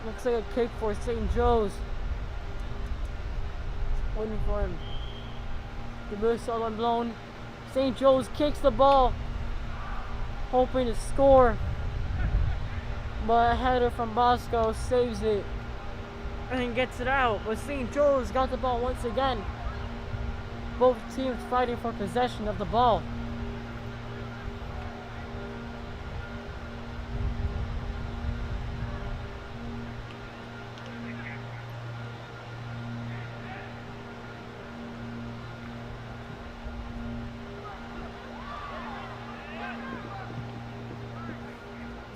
Looks like a kick for St. Joe's. Waiting for him. The whistle unblown. St. Joe's kicks the ball, hoping to score. But a header from Bosco saves it and gets it out. But St. Joe's got the ball once again. Both teams fighting for possession of the ball.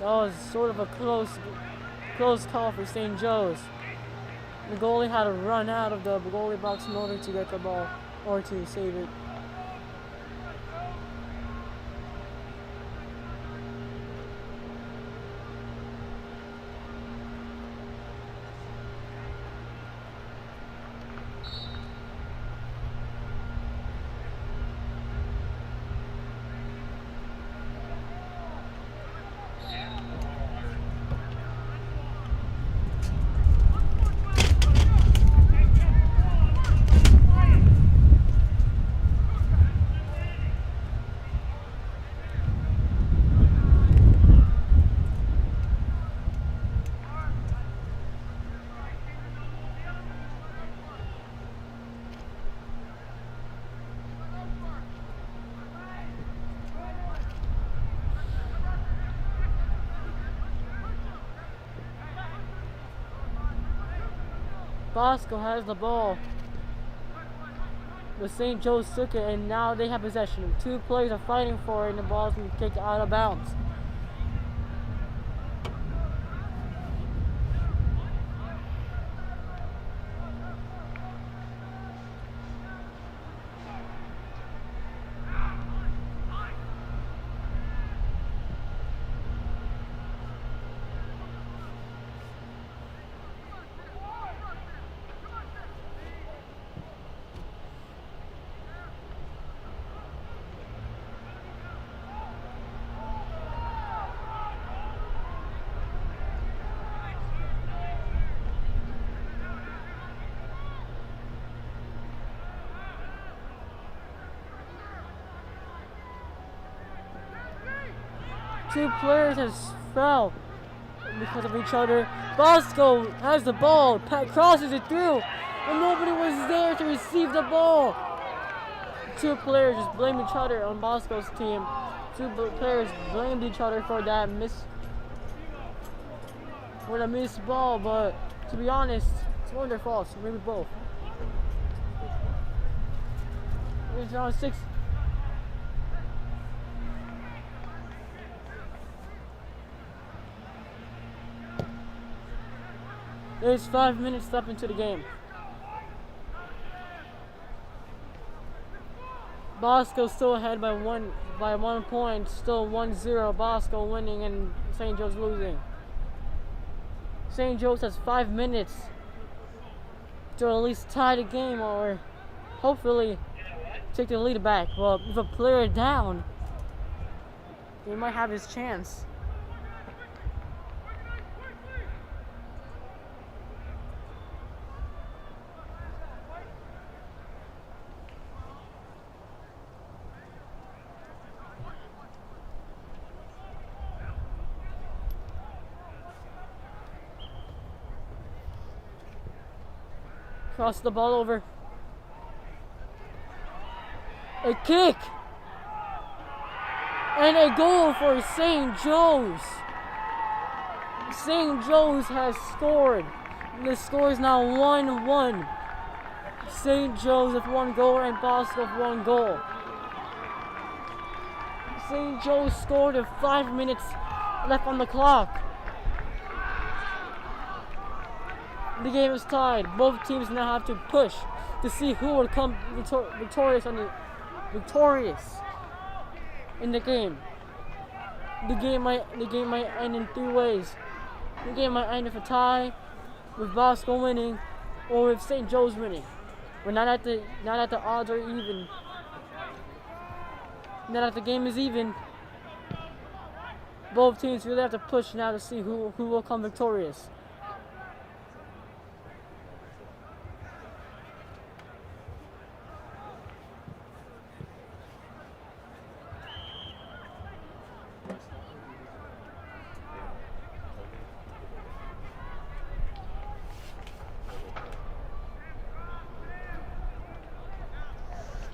That was sort of a close call for St. Joe's. The goalie had to run out of the goalie box in order to get the ball or to save it. Bosco has the ball, but St. Joe's took it, and now they have possession. 2 players are fighting for it, and the ball's been kicked out of bounds. Two players has fell because of each other. Bosco has the ball, crosses it through, and nobody was there to receive the ball. 2 players just blame each other on Bosco's team. 2 players blamed each other for the missed ball, but to be honest, it's one of their faults, maybe both. It's round 6. There's 5 minutes left into the game. Bosco still ahead by 1 point. Still 1-0. Bosco winning and St. Joe's losing. St. Joe's has 5 minutes to at least tie the game or hopefully take the lead back. Well, if a player down, he might have his chance. Cross the ball over. A kick! And a goal for St. Joe's. St. Joe's has scored. The score is now 1-1. St. Joe's with 1 goal and Bosco with 1 goal. St. Joe's scored with 5 minutes left on the clock. The game is tied. Both teams now have to push to see who will come victorious in the game. The game might end in 3 ways. The game might end with a tie, with Bosco winning, or with St. Joe's winning. But not at the odds are even. Not that the game is even. Both teams really have to push now to see who will come victorious.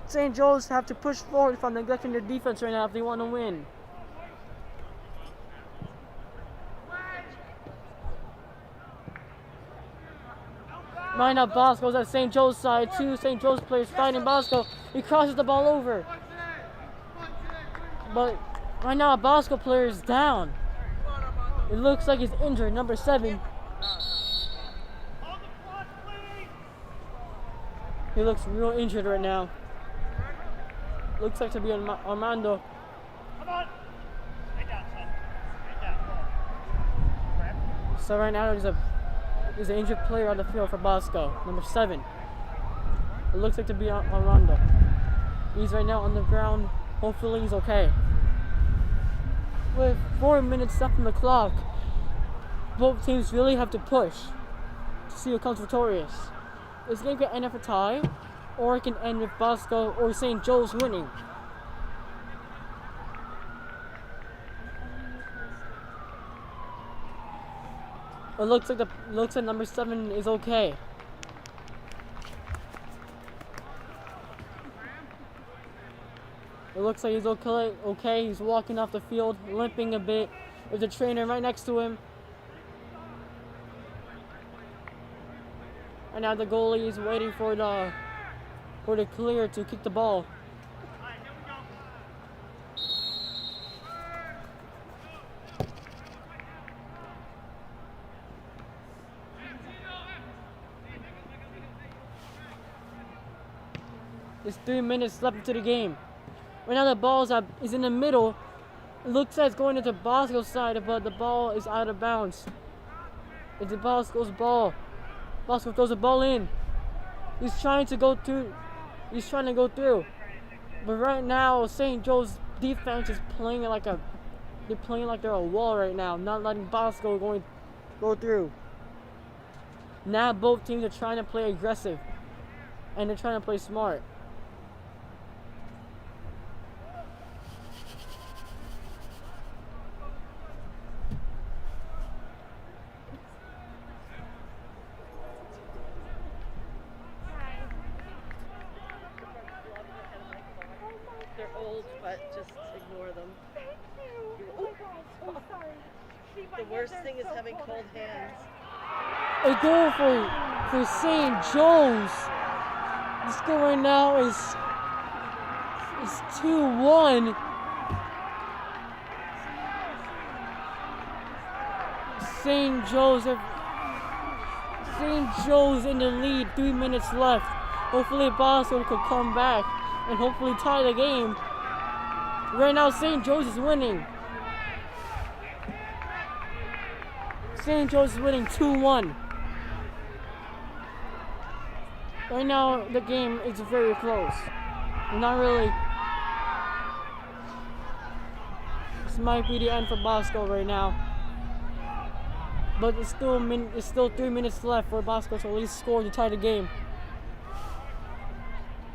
St. Joe's have to push forward from neglecting their defense right now if they want to win. Right now, Bosco's at St. Joe's side. 2 St. Joe's players fighting Bosco. He crosses the ball over. But right now, a Bosco player is down. It looks like he's injured. Number 7. He looks real injured right now. Looks like to be Armando. Come on. Lay down, son. Lay down. So right now there's an injured player on the field for Bosco, number 7. It looks like to be Armando. He's right now on the ground. Hopefully he's okay. With 4 minutes left on the clock, both teams really have to push to see who comes victorious. This game can end up a tie, or it can end with Bosco or St. Joe's winning. It looks like number 7 is okay. It looks like he's okay. He's walking off the field, limping a bit. There's a trainer right next to him. And now the goalie is waiting for the clear to kick the ball. There's 3 minutes left into the game. Right now the ball is in the middle. It looks like it's going into Bosco's side, but the ball is out of bounds. It's the Bosco's ball. Bosco throws the ball in. He's trying to go through. But right now, St. Joe's defense is playing like they're a wall right now, not letting Bosco go through. Now both teams are trying to play aggressive, and they're trying to play smart. They're old, but just ignore them. The worst thing is having cold hands. A goal for St. Joe's. The score right now is 2-1. St. Joe's in the lead, 3 minutes left. Hopefully Bosco could come back and hopefully tie the game. Right now St. Joe's is winning. St. Joe's is winning 2-1. Right now the game is very close. Not really. This might be the end for Bosco right now. But it's still 3 minutes left for Bosco to at least score to tie the game.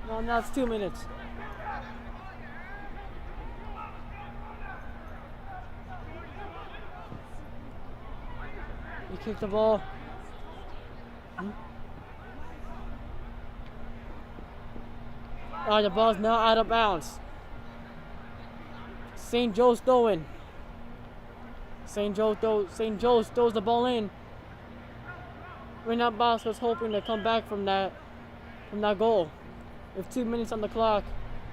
Well, now it's 2 minutes. You kick the ball. The ball's now out of bounds. St. Joe's throwing. St. Joe's throws the ball in. Right now Bosco's hoping to come back from that goal. With 2 minutes on the clock,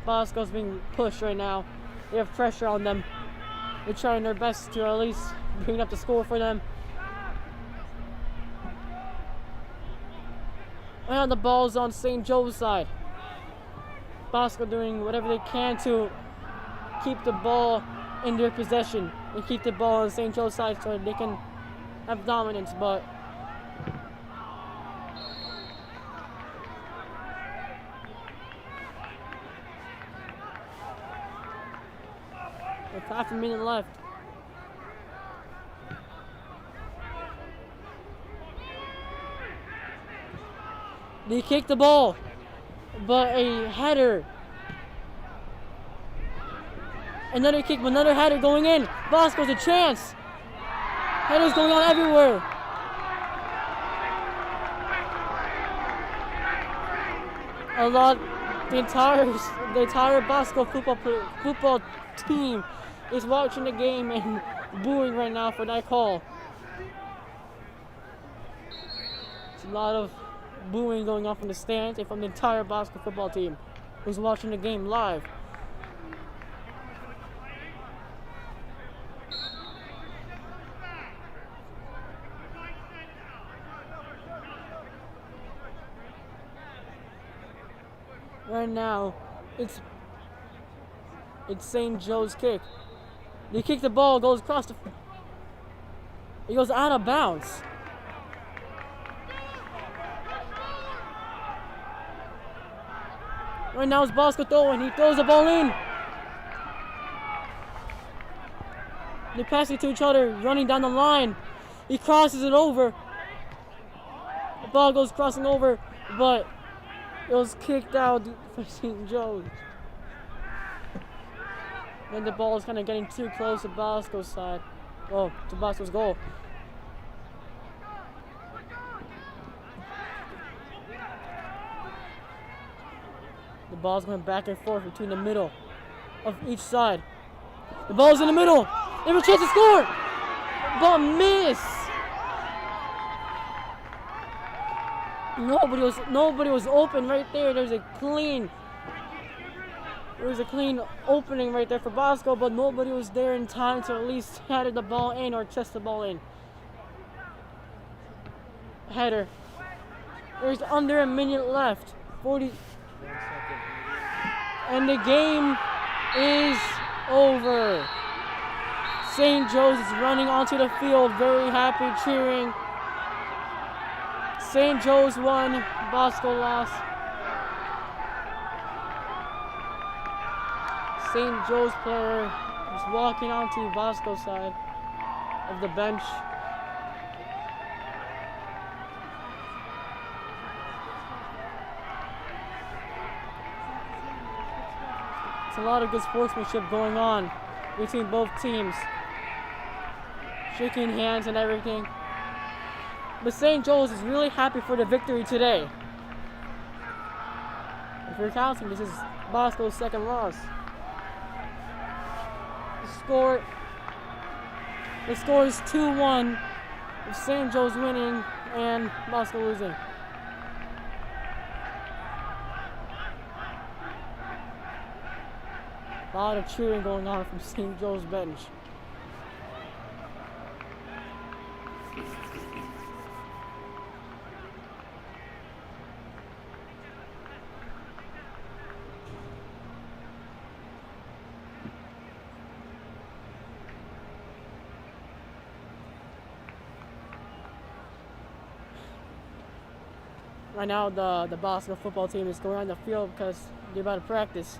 Bosco's being pushed right now. They have pressure on them. They're trying their best to at least bring up the score for them. And the ball's on St. Joe's side. Bosco doing whatever they can to keep the ball in their possession and keep the ball on St. Joe's side so they can have dominance, but with half a minute left. They kick the ball, but a header. Another kick, but another header going in. Bosco's a chance. Headers going on everywhere. The entire Bosco football team is watching the game and booing right now for that call. It's a lot of booing going on from the stands and from the entire Bosco football team who's watching the game live. Right now, it's St. Joe's kick. They kick the ball, goes across the. It goes out of bounds. Right now it's Bosco throwing. He throws the ball in. They pass it to each other, running down the line. He crosses it over. The ball goes crossing over, but it was kicked out for St. Joe's. Then the ball is kind of getting too close to Bosco's side. Oh, to Bosco's goal. The ball's going back and forth between the middle of each side. The ball's in the middle. They have a chance to score, but miss. Nobody was open right there. There was a clean opening right there for Bosco, but nobody was there in time to at least header the ball in or chest the ball in. Header. There's under a minute left. 40. And the game is over. St. Joe's is running onto the field, very happy, cheering. St. Joe's won, Bosco lost. St. Joe's player is walking onto Bosco's side of the bench. It's a lot of good sportsmanship going on between both teams. Shaking hands and everything. But St. Joe's is really happy for the victory today. If you're counting, this is Bosco's second loss. The score is 2-1 with St. Joe's winning and Bosco losing. A lot of cheering going on from St. Joe's bench. Right now, the Bosco football team is going on the field because they're about to practice.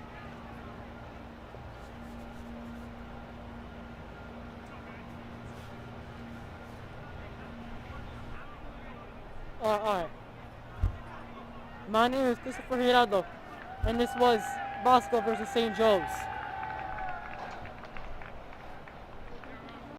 Alright. My name is Christopher Hirado, and this was Bosco versus St. Joe's.